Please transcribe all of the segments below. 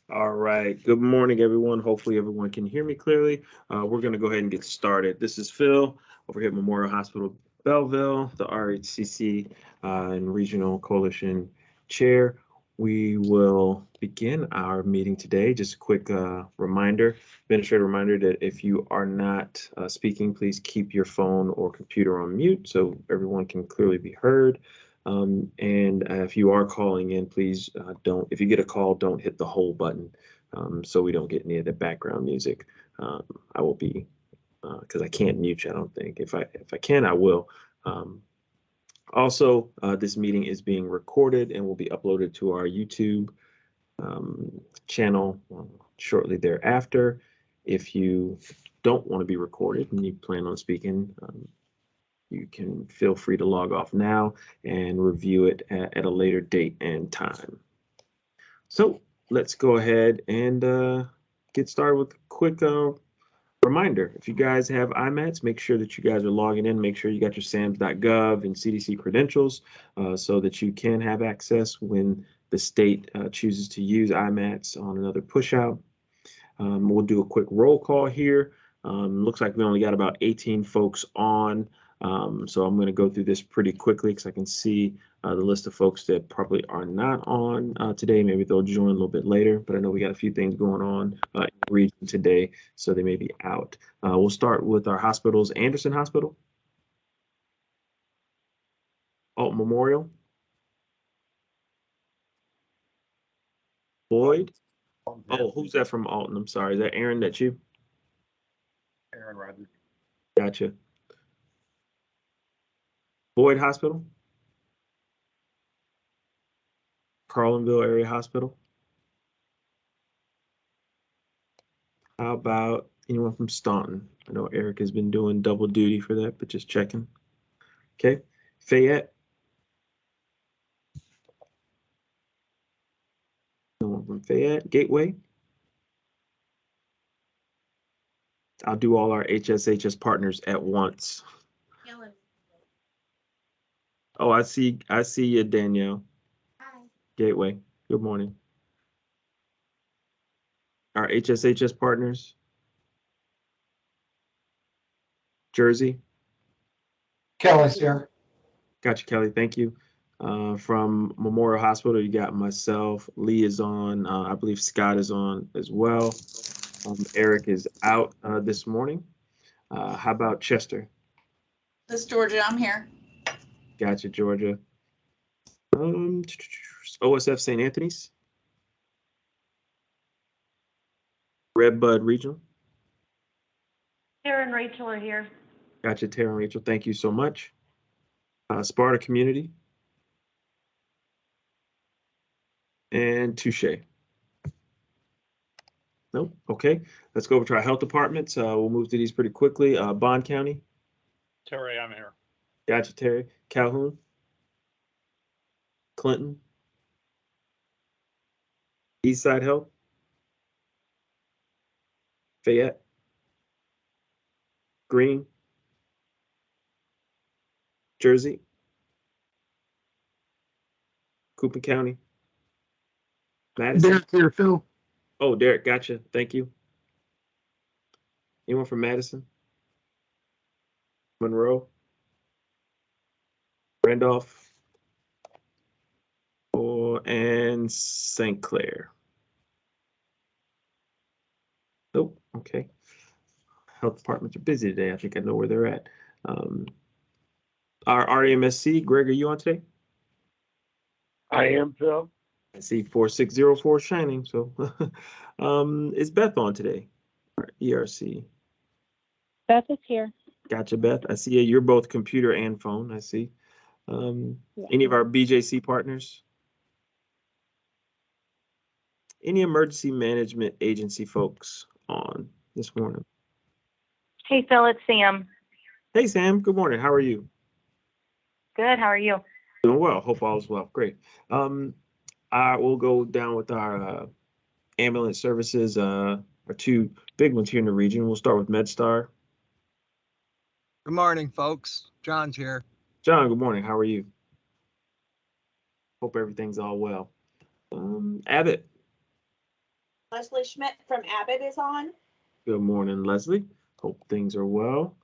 All right. Good morning, everyone. Hopefully, everyone can hear me clearly. We're going to go ahead and get started. This is Phil over here at Memorial Hospital Belleville, the RHCC and Regional Coalition Chair. We will begin our meeting today. Just a quick administrative reminder that if you are not speaking, please keep your phone or computer on mute so everyone can clearly be heard. And if you are calling in, please if you get a call, don't hit the hold button so we don't get any of the background music. Um, I will be, because I can't mute you, I don't think. If I can, I will. Also, this meeting is being recorded and will be uploaded to our YouTube channel shortly thereafter. If you don't want to be recorded and you plan on speaking, you can feel free to log off now and review it at a later date and time. So let's go ahead and get started with a quick reminder. If you guys have IMATs, make sure that you guys are logging in. Make sure you got your SAMS.gov and CDC credentials so that you can have access when the state chooses to use IMATs on another push out. We'll do a quick roll call here. Looks like we only got about 18 folks on. So I'm going to go through this pretty quickly because I can see the list of folks that probably are not on today. Maybe they'll join a little bit later, but I know we got a few things going on in the region today, so they may be out. We'll start with our hospitals. Anderson Hospital, Alton Memorial, Boyd. Oh, who's that from Alton? I'm sorry. Is that Aaron? That you? Aaron Rogers. Gotcha. Boyd Hospital, Carlinville Area Hospital. How about anyone from Staunton? I know Eric has been doing double duty for that, but just checking. Okay. Fayette. No one from Fayette. Gateway. I'll do all our HSHS partners at once. Oh, I see you, Danielle. Hi. Gateway. Good morning. Our HSHS partners. Jersey. Kelly's here. Gotcha, Kelly. Thank you. From Memorial Hospital, you got myself. Lee is on. I believe Scott is on as well. Eric is out this morning. How about Chester? This is Georgia. I'm here. Gotcha, Georgia. OSF St. Anthony's. Red Bud Regional. Tara and Rachel are here. Gotcha, Tara and Rachel. Thank you so much. Sparta Community. And Touche. Nope. Okay. Let's go over to our health departments. We'll move to these pretty quickly. Bond County. Terry, I'm here. Gotcha, Terry. Calhoun. Clinton. Eastside Health. Fayette. Green. Jersey. Coupon County. Madison. Derek here, Phil. Oh, Derek, gotcha. Thank you. Anyone from Madison? Monroe? Randolph? And St. Clair? Nope. Okay. Health departments are busy today. I think I know where they're at. Our RAMSC, Greg, are you on today? I am, Phil. I see 4604 shining. So is Beth on today? Our ERC. Beth is here. Gotcha, Beth. I see you're both computer and phone. I see. Any of our BJC partners? Any emergency management agency folks on this morning? Hey, Phil, it's Sam. Hey, Sam. Good morning. How are you? Good. How are you? Doing well. Hope all is well. Great. I will go down with our ambulance services, our two big ones here in the region. We'll start with MedStar. Good morning, folks. John's here. John, good morning. How are you? Hope everything's all well. Abbott. Leslie Schmidt from Abbott is on. Good morning, Leslie. Hope things are well.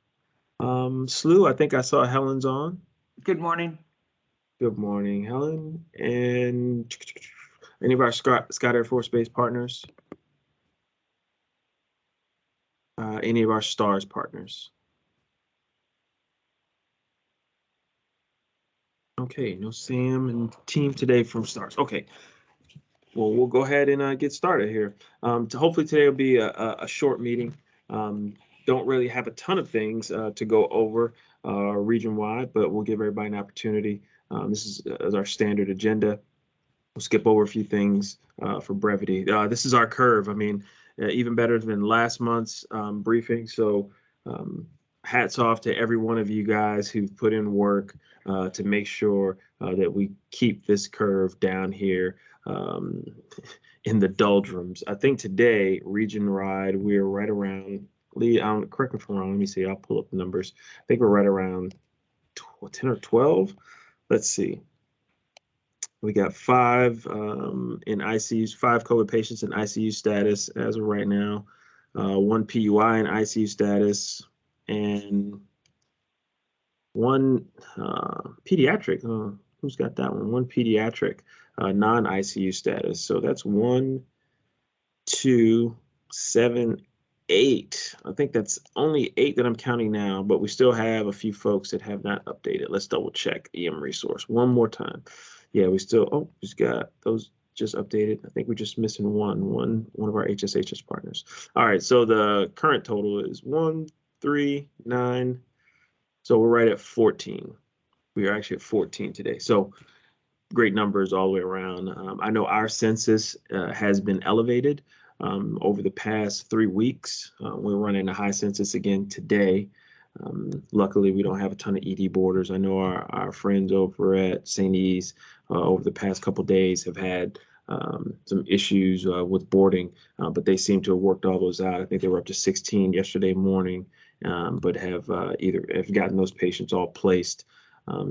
Slew, I think I saw Helen's on. Good morning. Good morning, Helen. And any of our Scott Air Force Base partners? Any of our STARS partners? Okay, no Sam and team today from STARS. Okay. Well, we'll go ahead and get started here. Hopefully today will be a short meeting. Don't really have a ton of things to go over region-wide, but we'll give everybody an opportunity. This is our standard agenda. We'll skip over a few things for brevity. This is our curve. I mean, even better than last month's briefing. So hats off to every one of you guys who've put in work to make sure that we keep this curve down here in the doldrums. I think today, region-wide, we're right around, Lee, correct me if I'm wrong, let me see, I'll pull up the numbers. I think we're right around 10 or 12. Let's see. We got 5 in ICU, 5 COVID patients in ICU status as of right now, 1 PUI in ICU status, and 1 pediatric. Who's got that one? 1 pediatric non-ICU status. So that's 1, 2, 7, 8. I think that's only 8 that I'm counting now, but we still have a few folks that have not updated. Let's double check EM resource one more time. Yeah, we still, just got those just updated. I think we're just missing one of our HSHS partners. All right, so the current total is 1, 3, 9. So we're right at 14. We are actually at 14 today. So great numbers all the way around. I know our census has been elevated over the past 3 weeks. We're running a high census again today. Luckily, we don't have a ton of ED boarders. I know our friends over at St. E's over the past couple days have had some issues with boarding, but they seem to have worked all those out. I think they were up to 16 yesterday morning, but have gotten those patients all placed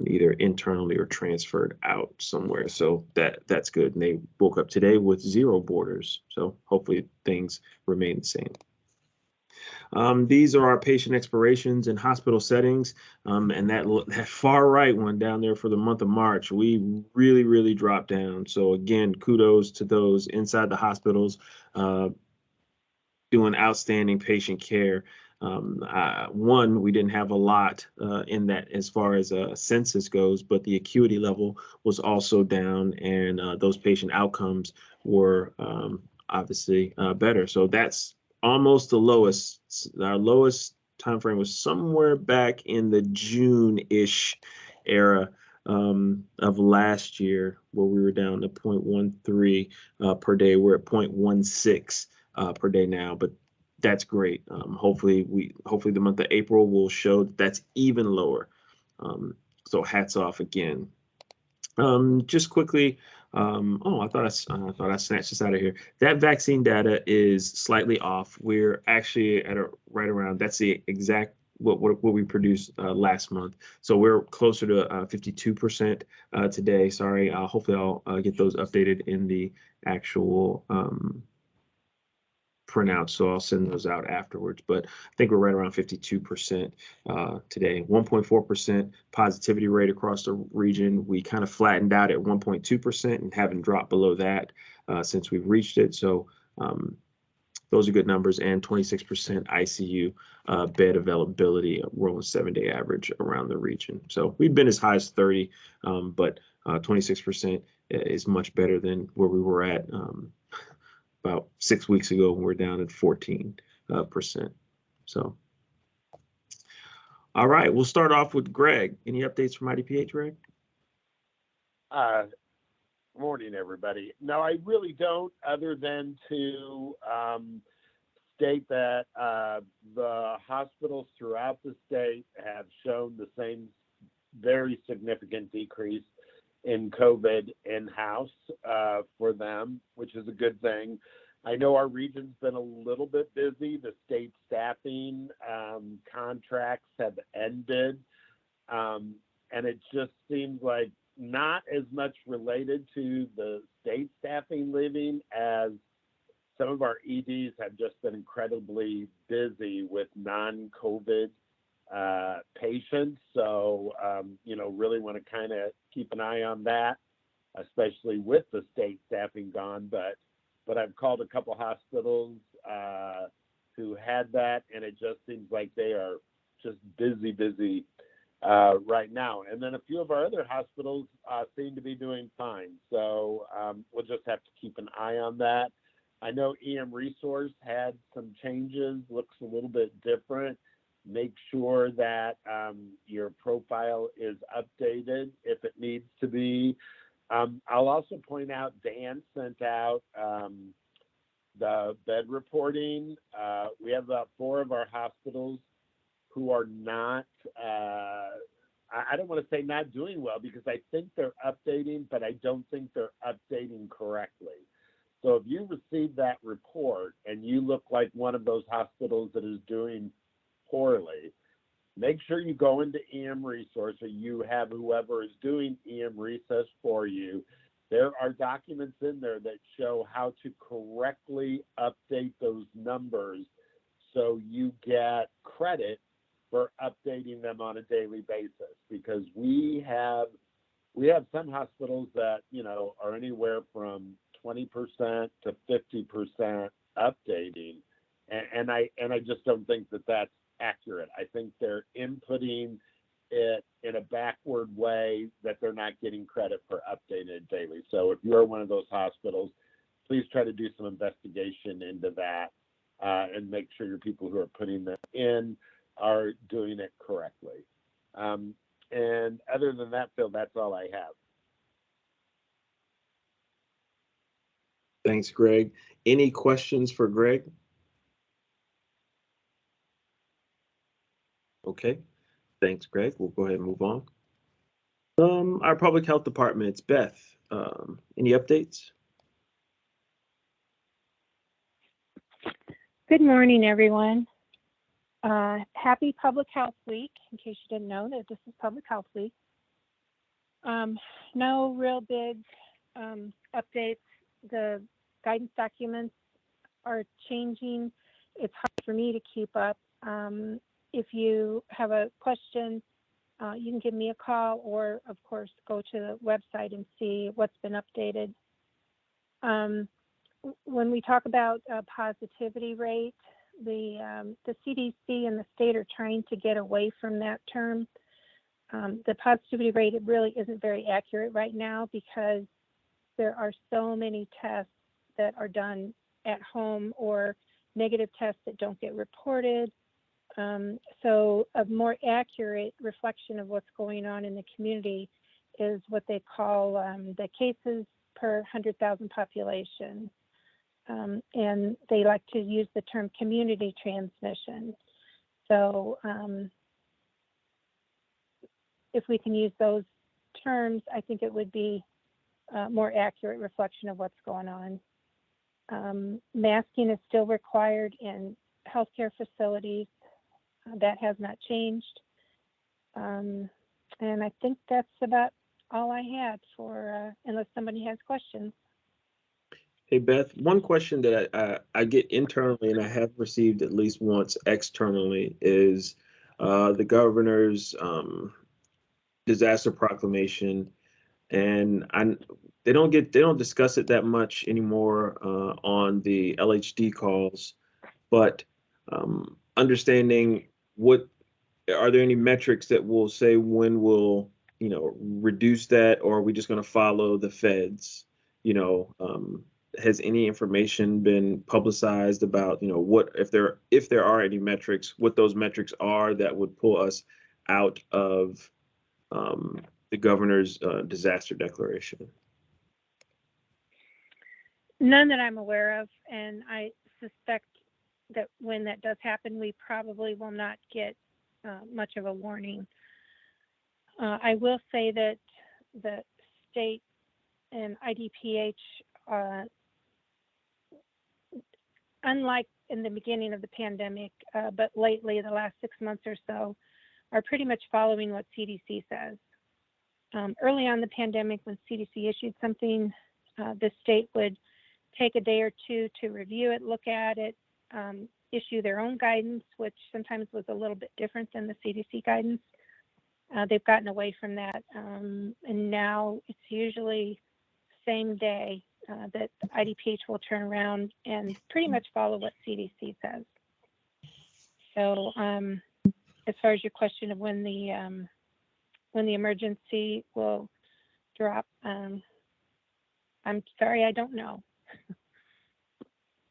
either internally or transferred out somewhere. So that's good. And they woke up today with 0 boarders. So hopefully things remain the same. These are our patient expirations in hospital settings, and that far right one down there for the month of March, we really dropped down. So again, kudos to those inside the hospitals doing outstanding patient care. One, we didn't have a lot in that as far as census goes, but the acuity level was also down, and those patient outcomes were obviously better. So that's almost the lowest. Our lowest time frame was somewhere back in the June-ish era of last year, where we were down to 0.13 per day. We're at 0.16 per day now, but that's great. Hopefully the month of April will show that's even lower. So hats off again. Just quickly, I thought I snatched this out of here. That vaccine data is slightly off. We're actually at right around, that's the exact what we produced last month. So we're closer to 52% today. Sorry. Hopefully I'll get those updated in the actual printout, so I'll send those out afterwards. But I think we're right around 52% today. 1.4% positivity rate across the region. We kind of flattened out at 1.2% and haven't dropped below that since we've reached it. So those are good numbers. And 26% ICU bed availability, rolling 7-day average around the region. So we've been as high as 30, but 26% is much better than where we were at about 6 weeks ago when we're down at 14%. So, all right, we'll start off with Greg. Any updates from IDPH, Greg? Morning, everybody. No, I really don't, other than to state that the hospitals throughout the state have shown the same very significant decrease in COVID in-house for them, which is a good thing. I know our region's been a little bit busy. The state staffing contracts have ended, and it just seems like not as much related to the state staffing leaving as some of our EDs have just been incredibly busy with non-COVID patients. So, really want to kind of keep an eye on that, especially with the state staffing gone. But I've called a couple hospitals who had that, and it just seems like they are just busy right now. And then a few of our other hospitals seem to be doing fine. So we'll just have to keep an eye on that. I know EM Resource had some changes, looks a little bit different. Make sure that your profile is updated if it needs to be. I'll also point out Dan sent out the bed reporting. We have about 4 of our hospitals who are not, I don't want to say not doing well, because I think they're updating, but I don't think they're updating correctly. So if you receive that report and you look like one of those hospitals that is doing poorly, make sure you go into EM Resource, or you have whoever is doing EM Resource for you. There are documents in there that show how to correctly update those numbers so you get credit for updating them on a daily basis. Because we have some hospitals that, are anywhere from 20% to 50% updating. And I just don't think that that's accurate. I think they're inputting it in a backward way that they're not getting credit for updating it daily. So if you're one of those hospitals, please try to do some investigation into that and make sure your people who are putting them in are doing it correctly. And other than that, Phil, that's all I have. Thanks, Greg. Any questions for Greg? Okay, thanks, Greg. We'll go ahead and move on. Our public health department's Beth. Any updates? Good morning, everyone. Happy Public Health Week, in case you didn't know that this is Public Health Week. No real big updates. The guidance documents are changing. It's hard for me to keep up. If you have a question, you can give me a call, or of course go to the website and see what's been updated. When we talk about positivity rate, the CDC and the state are trying to get away from that term. The positivity rate, it really isn't very accurate right now, because there are so many tests that are done at home, or negative tests that don't get reported. So a more accurate reflection of what's going on in the community is what they call the cases per 100,000 population. And they like to use the term community transmission. So if we can use those terms, I think it would be a more accurate reflection of what's going on. Masking is still required in healthcare facilities. That has not changed. And I think that's about all I had for, unless somebody has questions. Hey, Beth, one question that I get internally, and I have received at least once externally, is the governor's disaster proclamation. And they don't discuss it that much anymore on the LHD calls, but understanding are there any metrics that will say when we'll, reduce that, or are we just going to follow the feds? Has any information been publicized about, what, if there are any metrics, what those metrics are that would pull us out of the governor's disaster declaration? None that I'm aware of, and I suspect that when that does happen, we probably will not get much of a warning. I will say that the state and IDPH, unlike in the beginning of the pandemic, but lately, the last 6 months or so, are pretty much following what CDC says. Early on in the pandemic, when CDC issued something, the state would take a day or two to review it, look at it, issue their own guidance, which sometimes was a little bit different than the CDC guidance. They've gotten away from that, and now it's usually same day that IDPH will turn around and pretty much follow what CDC says. So as far as your question of when the emergency will drop, I'm sorry, I don't know.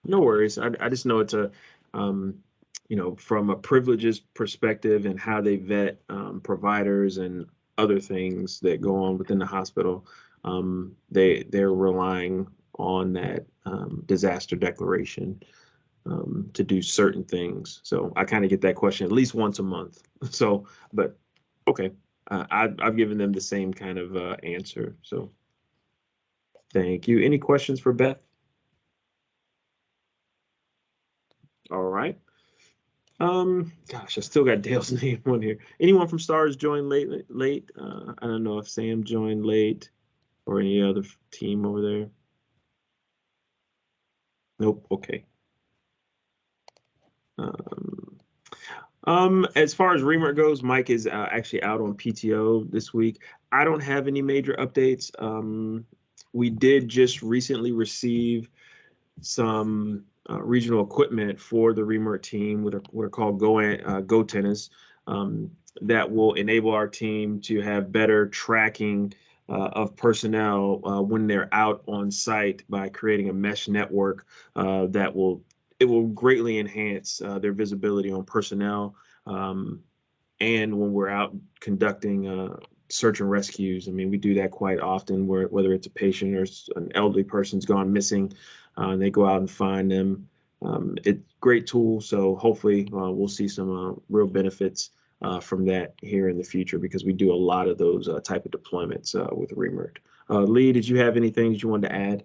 No worries. I just know it's a, from a privileges perspective and how they vet providers and other things that go on within the hospital, they're relying on that disaster declaration to do certain things. So I kind of get that question at least once a month. So, but okay, I've given them the same kind of answer. So thank you. Any questions for Beth? All right. Gosh, I still got Dale's name on here. Anyone from Stars joined late? I don't know if Sam joined late or any other team over there. Nope. Okay. As far as Reamer goes, Mike is actually out on PTO this week. I don't have any major updates. We did just recently receive some regional equipment for the Reamer team, what are called Go Tennis, that will enable our team to have better tracking of personnel when they're out on site by creating a mesh network that will greatly enhance their visibility on personnel, and when we're out conducting search and rescues. I mean, we do that quite often, whether it's a patient or an elderly person's gone missing, and they go out and find them. It's a great tool, so hopefully we'll see some real benefits from that here in the future, because we do a lot of those type of deployments with Remer. Lee, did you have anything that you wanted to add?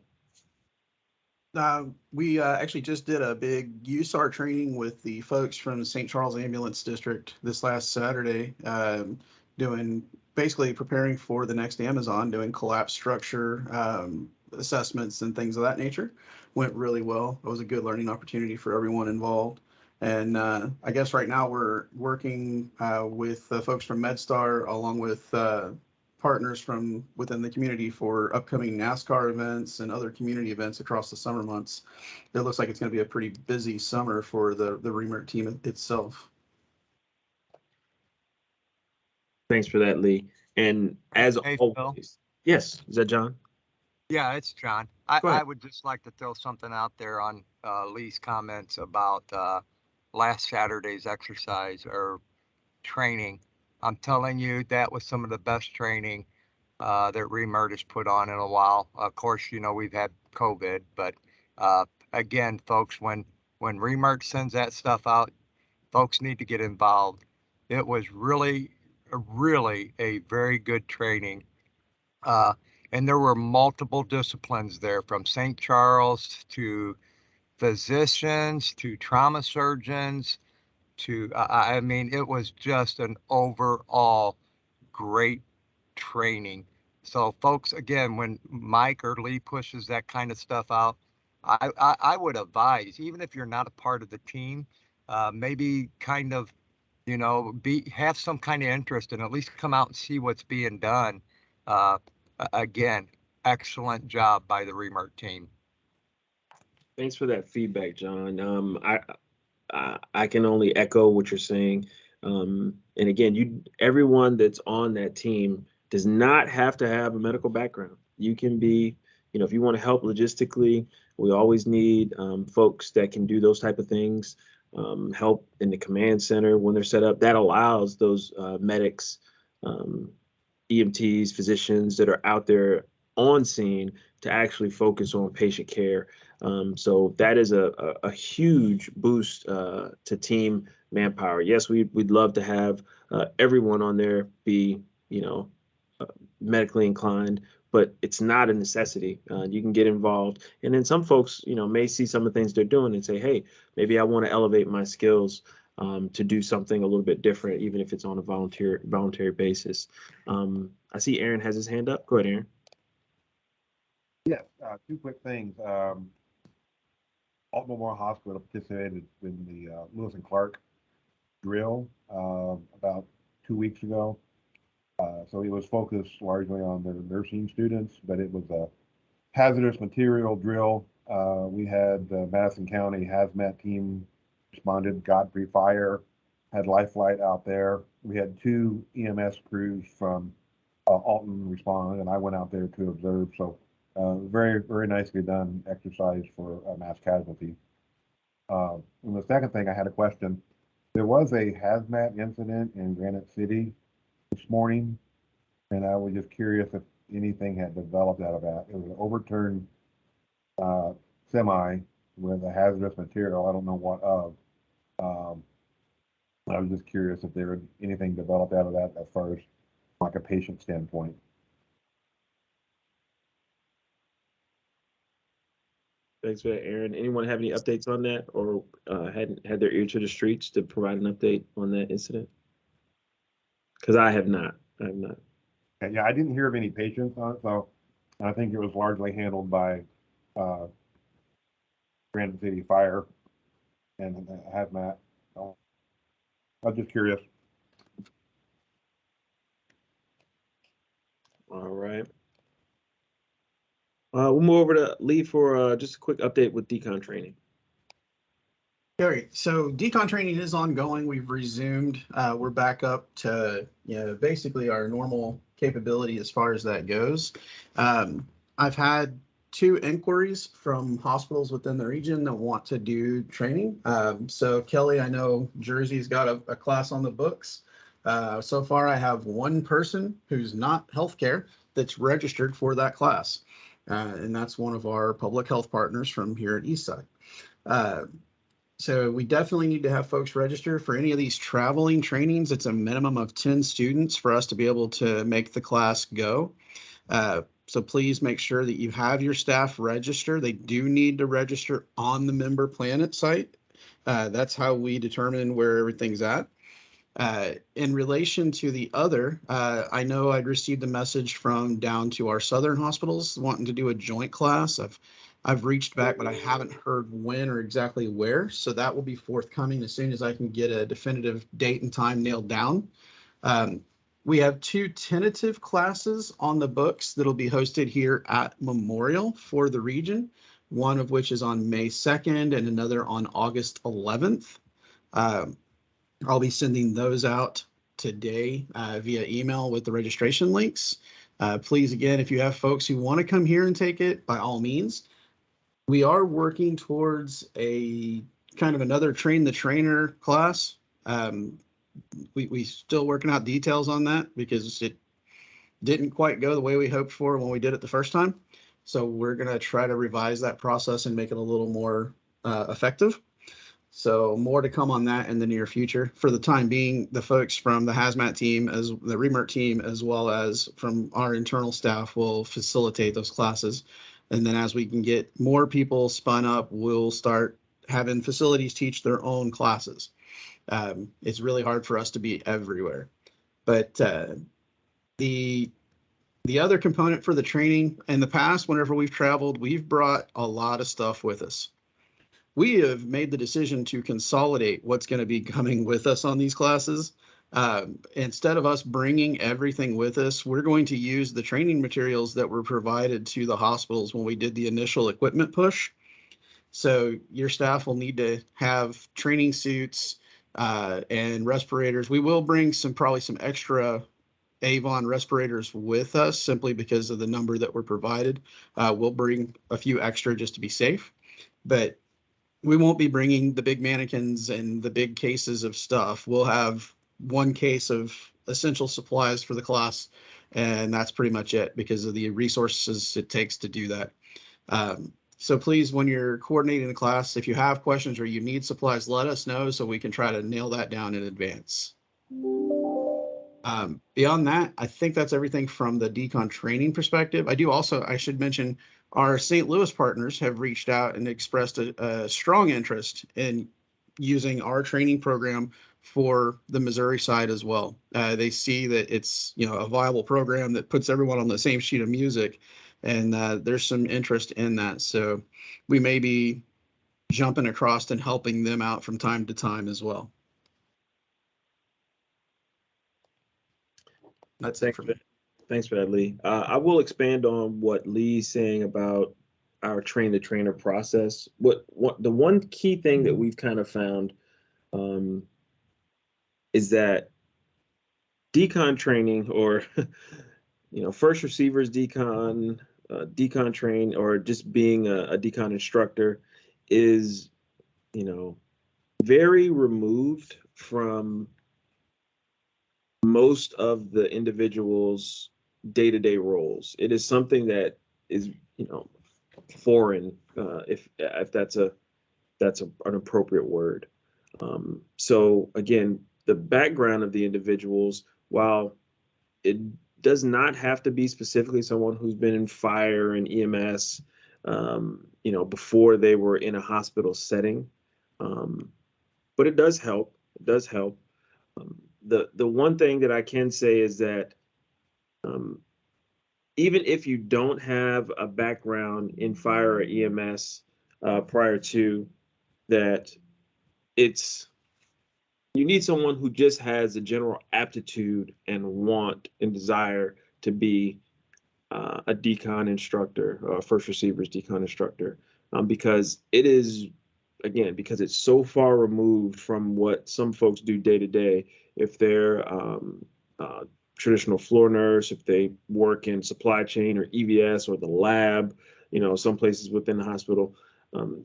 We actually just did a big USAR training with the folks from the St. Charles Ambulance District this last Saturday, doing basically preparing for the next Amazon, doing collapse structure assessments and things of that nature. Went really well. It was a good learning opportunity for everyone involved. And I guess right now we're working with the folks from MedStar, along with partners from within the community, for upcoming NASCAR events and other community events across the summer months. It looks like it's going to be a pretty busy summer for the Remer team itself. Thanks for that, Lee. And as Hey, always, Phil. yes, is that John? Yeah, it's John. Go ahead. I would just like to throw something out there on Lee's comments about last Saturday's exercise or training. I'm telling you, that was some of the best training that Remert has put on in a while. Of course, we've had COVID, but again, folks, when Remert sends that stuff out, folks need to get involved. It was really a very good training. And there were multiple disciplines there, from St. Charles to physicians to trauma surgeons to, I mean, it was just an overall great training. So folks, again, when Mike or Lee pushes that kind of stuff out, I would advise, even if you're not a part of the team, maybe kind of, have some kind of interest and at least come out and see what's being done. Again, excellent job by the Remert team. Thanks for that feedback, John. I can only echo what you're saying. And again, everyone that's on that team does not have to have a medical background. You can be, if you want to help logistically, we always need folks that can do those type of things. Help in the command center when they're set up. That allows those medics, EMTs, physicians that are out there on scene to actually focus on patient care. So that is a huge boost to team manpower. Yes, we'd love to have everyone on there be, medically inclined, but it's not a necessity. You can get involved. And then some folks, may see some of the things they're doing and say, hey, maybe I want to elevate my skills to do something a little bit different, even if it's on a voluntary basis. I see Aaron has his hand up. Go ahead, Aaron. Yeah, two quick things. Alton Memorial Hospital participated in the Lewis and Clark drill about 2 weeks ago. So it was focused largely on the nursing students, but it was a hazardous material drill. We had the Madison County hazmat team responded, Godfrey Fire had Life Flight out there. We had 2 EMS crews from Alton respond, and I went out there to observe. So very, very nicely done exercise for a mass casualty. And the second thing, I had a question. There was a hazmat incident in Granite City this morning, and I was just curious if anything had developed out of that. It was an overturned semi with a hazardous material. I don't know what of. I was just curious if there was anything developed out of that as far as like a patient standpoint. Thanks for that, Aaron. Anyone have any updates on that, or hadn't had their ear to the streets to provide an update on that incident? Because I have not. I have not. Yeah, I didn't hear of any patients on it, so I think it was largely handled by Granite City Fire and hazmat. So I was just curious. All right. We'll move over to Lee for just a quick update with decon training. All right, so decon training is ongoing. We've resumed. We're back up to basically our normal capability as far as that goes. I've had 2 inquiries from hospitals within the region that want to do training. So Kelly, I know Jersey's got a class on the books. So far, I have 1 person who's not healthcare that's registered for that class. And that's one of our public health partners from here at Eastside. So we definitely need to have folks register for any of these traveling trainings. It's a minimum of 10 students for us to be able to make the class go. So please make sure that you have your staff register. They do need to register on the Member Planet site. That's how we determine where everything's at. In relation to the other, I know I'd received a message from down to our southern hospitals wanting to do a joint class. I've reached back, but I haven't heard when or exactly where. So that will be forthcoming as soon as I can get a definitive date and time nailed down. We have 2 tentative classes on the books that'll be hosted here at Memorial for the region, one of which is on May 2nd and another on August 11th. I'll be sending those out today via email with the registration links. Please, again, if you have folks who want to come here and take it, by all means. We are working towards a kind of another train the trainer class. We still working out details on that because it didn't quite go the way we hoped for when we did it the first time. So we're going to try to revise that process and make it a little more effective. So more to come on that in the near future. For the time being, the folks from the hazmat team, as the REMERT team, as well as from our internal staff will facilitate those classes. And then as we can get more people spun up, we'll start having facilities teach their own classes. It's really hard for us to be everywhere. But the other component for the training, in the past, whenever we've traveled, we've brought a lot of stuff with us. We have made the decision to consolidate what's going to be coming with us on these classes. Instead of us bringing everything with us, we're going to use the training materials that were provided to the hospitals when we did the initial equipment push. So your staff will need to have training suits and respirators. We will bring probably some extra Avon respirators with us simply because of the number that were provided. We'll bring a few extra just to be safe, but we won't be bringing the big mannequins and the big cases of stuff. We'll have 1 case of essential supplies for the class, and that's pretty much it because of the resources it takes to do that. So please, when you're coordinating the class, if you have questions or you need supplies, let us know so we can try to nail that down in advance. Beyond that, I think that's everything from the decon training perspective. I should mention, our St. Louis partners have reached out and expressed a strong interest in using our training program for the Missouri side as well. They see that it's a viable program that puts everyone on the same sheet of music, and there's some interest in that. So we may be jumping across and helping them out from time to time as well. That's it Thanks for for me. that. Thanks for that, Lee. I will expand on what Lee's saying about our train the trainer process. What the one key thing that we've kind of found um, is that decon training, or first receivers decon, decon train, or just being a decon instructor is very removed from most of the individual's day-to-day roles. It is something that is foreign, if that's an appropriate word. So again, the background of the individuals, while it does not have to be specifically someone who's been in fire and EMS, before they were in a hospital setting, but it does help. It does help. The one thing that I can say is that even if you don't have a background in fire or EMS prior to that, you need someone who just has a general aptitude and want and desire to be a decon instructor, first receivers decon instructor, because it is, again, because it's so far removed from what some folks do day to day. If they're traditional floor nurse, if they work in supply chain or EVS or the lab, some places within the hospital,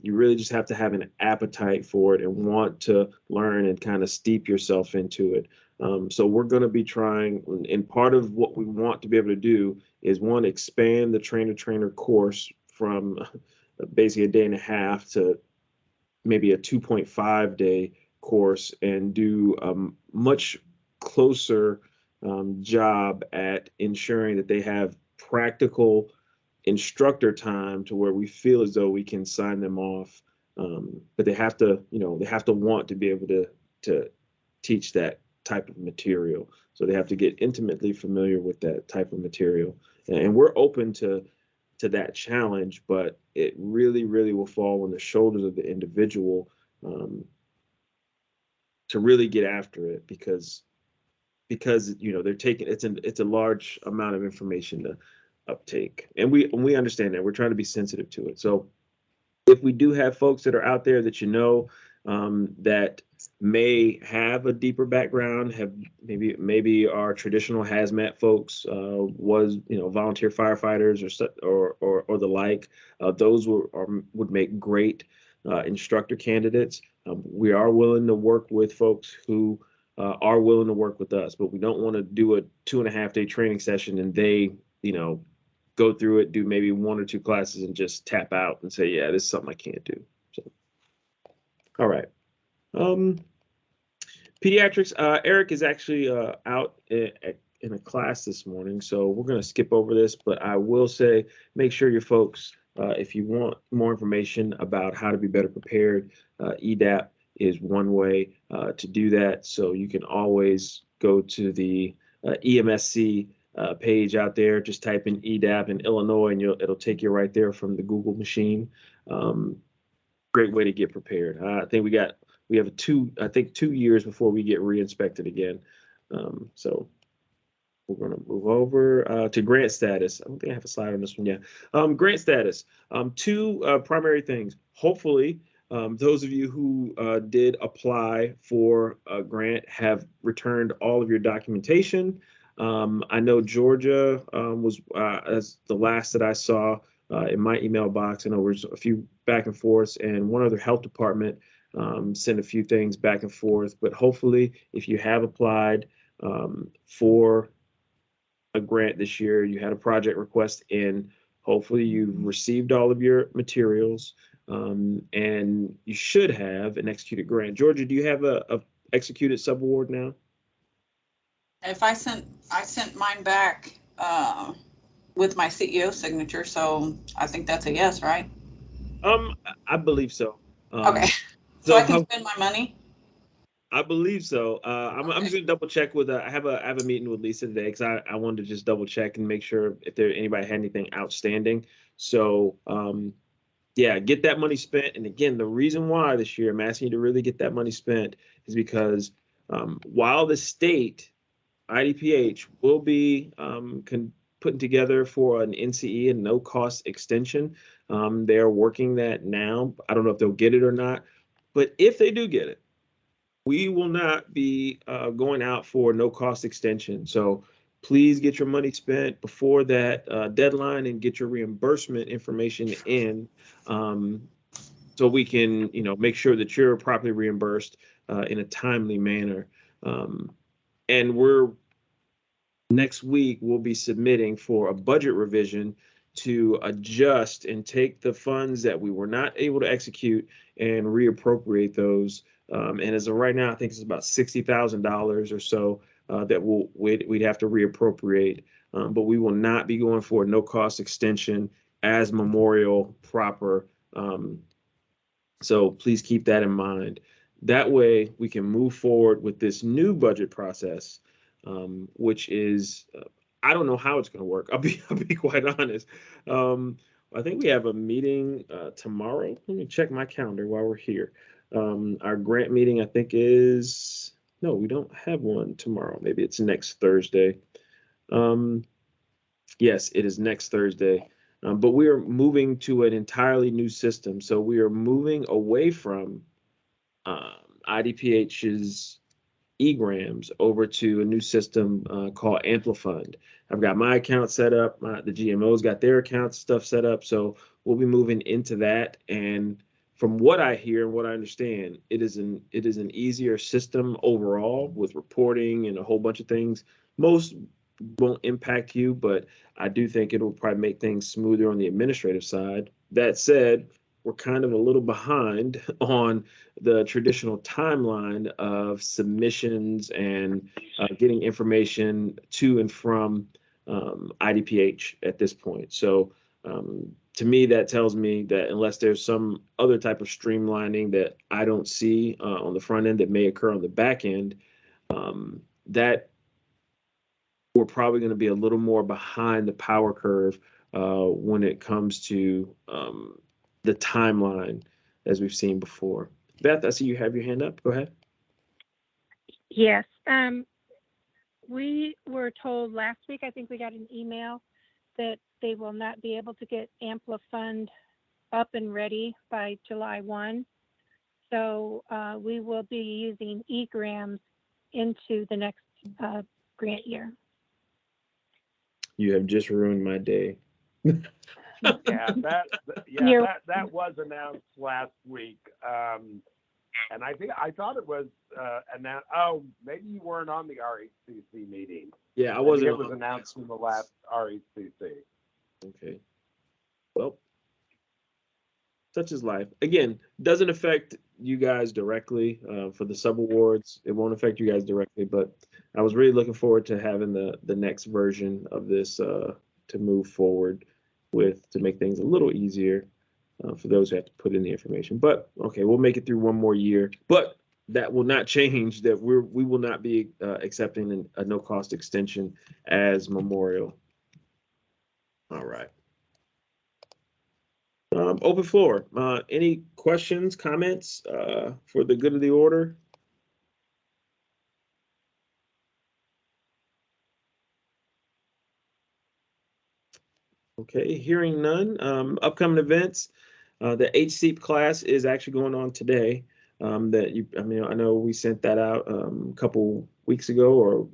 you really just have to have an appetite for it and want to learn and kind of steep yourself into it. So we're going to be trying, and part of what we want to be able to do is, one, expand the trainer course from basically a day and a half to maybe a 2.5 day course, and do a much closer job at ensuring that they have practical instructor time to where we feel as though we can sign them off. But they have to, they have to want to be able to teach that type of material. So they have to get intimately familiar with that type of material. And we're open to that challenge, but it really, really will fall on the shoulders of the individual to really get after it, because they're taking, it's a large amount of information to uptake, and we understand that. We're trying to be sensitive to it. So if we do have folks that are out there that that may have a deeper background, have maybe our traditional hazmat folks, was volunteer firefighters or the like, those would make great instructor candidates. We are willing to work with folks who are willing to work with us, but we don't want to do a 2.5 day training session and they go through it, do maybe 1 or 2 classes, and just tap out and say, yeah, this is something I can't do. So, all right. Pediatrics, Eric is actually out in a class this morning, so we're going to skip over this, but I will say, make sure your folks, if you want more information about how to be better prepared, EDAP is one way to do that. So you can always go to the EMSC page out there, just type in EDAP in Illinois, and it'll take you right there from the Google machine. Great way to get prepared. I think we have 2 years before we get re-inspected again. So we're going to move over to grant status. I don't think I have a slide on this one yet. Grant status. 2 primary things. Hopefully, those of you who did apply for a grant have returned all of your documentation. I know Georgia was as the last that I saw in my email box. I know there's a few back and forths, and one other health department sent a few things back and forth. But hopefully, if you have applied for a grant this year, you had a project request in, hopefully you've received all of your materials, and you should have an executed grant. Georgia, do you have a executed subaward now? If I sent mine back with my CEO signature, so I think that's a yes, right? I believe so. Okay, so I can spend my money? I believe so. I'm just gonna double check with. I have a meeting with Lisa today because I wanted to just double check and make sure if anybody had anything outstanding. So yeah, get that money spent. And again, the reason why this year I'm asking you to really get that money spent is because while the state IDPH will be putting together for an NCE and no cost extension. They're working that now. I don't know if they'll get it or not, but if they do get it, we will not be going out for no cost extension. So please get your money spent before that deadline and get your reimbursement information in, so we can, make sure that you're properly reimbursed in a timely manner. And next week we'll be submitting for a budget revision to adjust and take the funds that we were not able to execute and reappropriate those. And as of right now, I think it's about $60,000 or so that we'd have to reappropriate. But we will not be going for a no cost extension as Memorial proper. So please keep that in mind. That way we can move forward with this new budget process, which is, I don't know how it's going to work. I'll be quite honest. I think we have a meeting tomorrow. Let me check my calendar while we're here. Our grant meeting, I think no, we don't have one tomorrow. Maybe it's next Thursday. Yes, it is next Thursday. But we are moving to an entirely new system. So we are moving away from IDPH's egrams over to a new system called Amplifund. I've got my account set up. The GMO's got their account stuff set up. So we'll be moving into that. And from what I hear and what I understand, it is an easier system overall with reporting and a whole bunch of things. Most won't impact you, but I do think it'll probably make things smoother on the administrative side. That said, we're kind of a little behind on the traditional timeline of submissions and getting information to and from IDPH at this point. So to me, that tells me that unless there's some other type of streamlining that I don't see on the front end that may occur on the back end, that we're probably going to be a little more behind the power curve when it comes to the timeline as we've seen before. Beth, I see you have your hand up. Go ahead. Yes. We were told last week, I think we got an email that they will not be able to get Amplifund up and ready by July 1. So we will be using egrams into the next grant year. You have just ruined my day. Yeah, that was announced last week. And I thought it was announced. Oh, maybe you weren't on the RHCC meeting. Yeah, I wasn't. It was announced in the last RHCC. Okay. Well, such is life. Again, doesn't affect you guys directly for the subawards. It won't affect you guys directly, but I was really looking forward to having the next version of this to move forward with, to make things a little easier for those who have to put in the information. But okay, we'll make it through one more year. But that will not change that we will not be accepting a no cost extension as Memorial. All right. Open floor. Any questions, comments for the good of the order? Okay, hearing none. Upcoming events. The HSEEP class is actually going on today. I know we sent that out a couple weeks ago or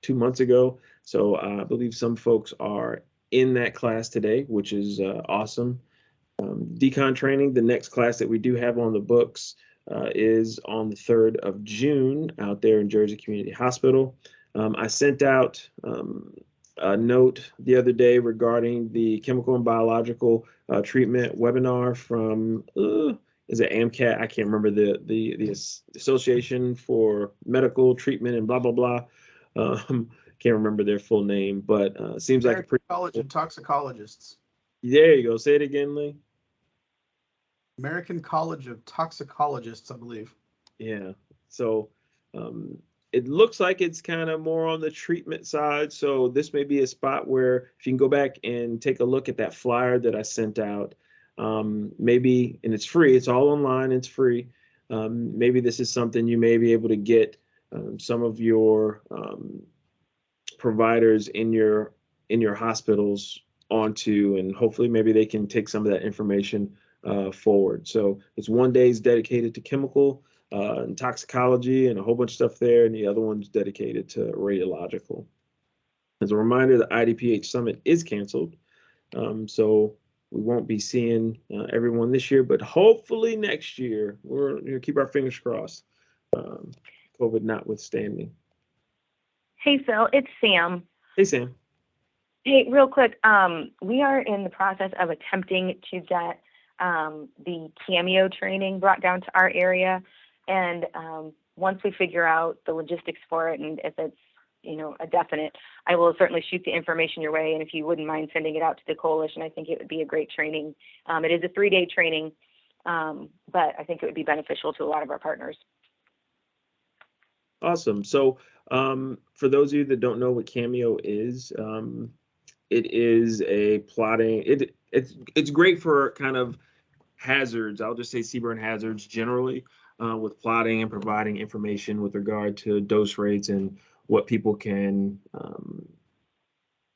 2 months ago. So I believe some folks are in that class today, which is awesome. Decon training, the next class that we do have on the books is on the 3rd of June out there in Jersey Community Hospital. I sent out a note the other day regarding the chemical and biological treatment webinar from, is it AMCAT? I can't remember the Association for Medical Treatment and blah, blah, blah. Can't remember their full name, but seems like a pretty College of Toxicologists. There you go. Say it again, Lee. American College of Toxicologists, I believe. Yeah. So it looks like it's kind of more on the treatment side. So this may be a spot where if you can go back and take a look at that flyer that I sent out, maybe, and it's free, it's all online, it's free. Maybe this is something you may be able to get some of your providers in your hospitals onto, and hopefully maybe they can take some of that information forward. So it's one day is dedicated to chemical and toxicology and a whole bunch of stuff there, and the other one's dedicated to radiological. As a reminder, the IDPH Summit is canceled, so we won't be seeing everyone this year, but hopefully next year. We're going to keep our fingers crossed, COVID notwithstanding. Hey, Phil, it's Sam. Hey, Sam. Hey, real quick, we are in the process of attempting to get the Cameo training brought down to our area. And once we figure out the logistics for it, and if it's, a definite, I will certainly shoot the information your way. And if you wouldn't mind sending it out to the coalition, I think it would be a great training. It is a 3-day training, but I think it would be beneficial to a lot of our partners. Awesome. So for those of you that don't know what Cameo is, it is a plotting. It's great for kind of hazards. I'll just say CBRN hazards generally, with plotting and providing information with regard to dose rates and what people can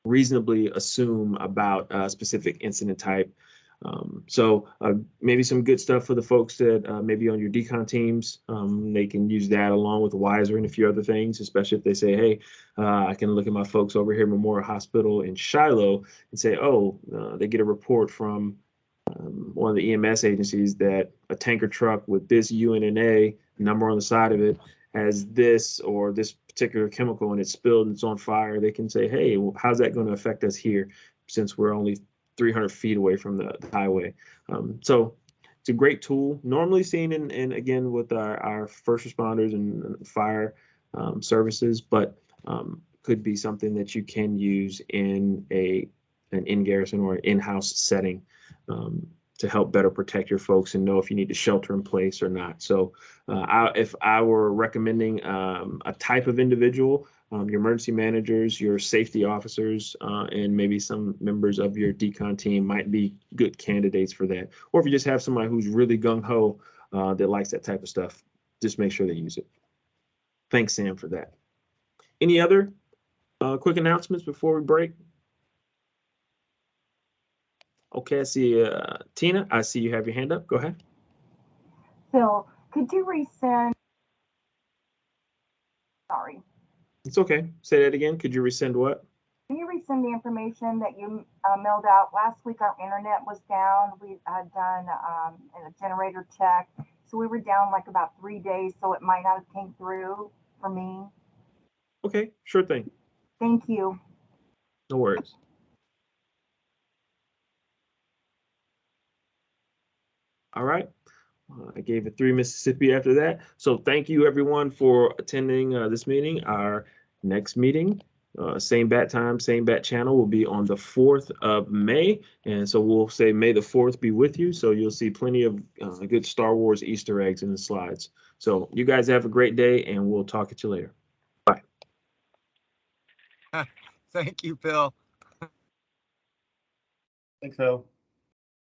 reasonably assume about a specific incident type. So maybe some good stuff for the folks that maybe on your decon teams. They can use that along with WISER and a few other things, especially if they say, hey, I can look at my folks over here at Memorial Hospital in Shiloh and say, oh, they get a report from one of the EMS agencies that a tanker truck with this UNNA number on the side of it has this or this particular chemical and it's spilled and it's on fire. They can say, hey, well, how's that going to affect us here since we're only 300 feet away from the highway? So it's a great tool, normally seen in again with our first responders and fire services, but could be something that you can use in an in-garrison or an in-house setting to help better protect your folks and know if you need to shelter in place or not. So if I were recommending a type of individual, your emergency managers, your safety officers, and maybe some members of your decon team might be good candidates for that. Or if you just have somebody who's really gung-ho that likes that type of stuff, just make sure they use it. Thanks, Sam, for that. Any other quick announcements before we break? Okay, I see Tina, I see you have your hand up. Go ahead. Phil, could you resend? Sorry. It's okay. Say that again. Could you resend what? Can you resend the information that you mailed out? Last week our internet was down. We had done a generator check. So we were down like about 3 days, so it might not have came through for me. Okay, sure thing. Thank you. No worries. All right. I gave it 3 Mississippi after that. So thank you everyone for attending this meeting. Our next meeting, same bat time, same bat channel, will be on the 4th of May. And so we'll say May the 4th be with you. So you'll see plenty of good Star Wars Easter eggs in the slides. So you guys have a great day and we'll talk at you later. Bye. Thank you, Phil. Thanks, Phil.